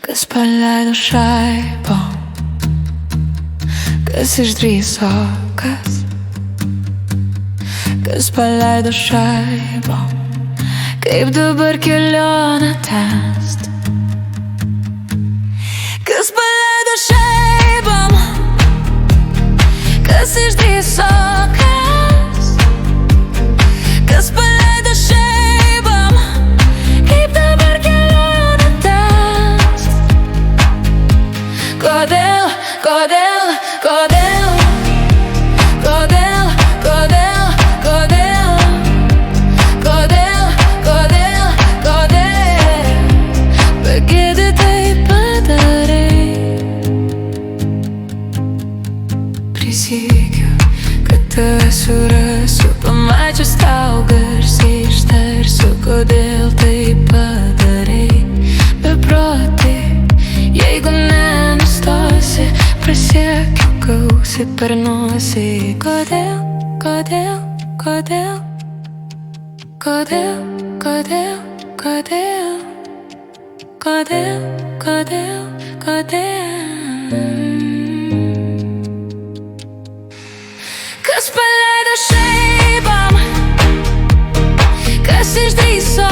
Kas paleido šaibą, kas išdrįso, kas paleido šaibą, kaip dabar kelionę tęst. Kas paleido šaibą, kas išdrįso, kas paleido šaibą, kaip dabar kelionę tęst. Kodėl, kodėl, kodėl, kodėl, kodėl, kodėl, kodėl, kodėl, kodėl, begėdi taip padarai. Prisiekiu, kad tave surasiu, pamačius tau garsiai ištarsiu, kodėl taip padarai. Beproti, jeigu nenustosi, prasiekiu gausi per nosį. Kodėl, kodėl, kodėl, kodėl, kodėl, kodėl, kodėl, kodėl, kodėl. Kas paleido šaibą, kas išdrįso,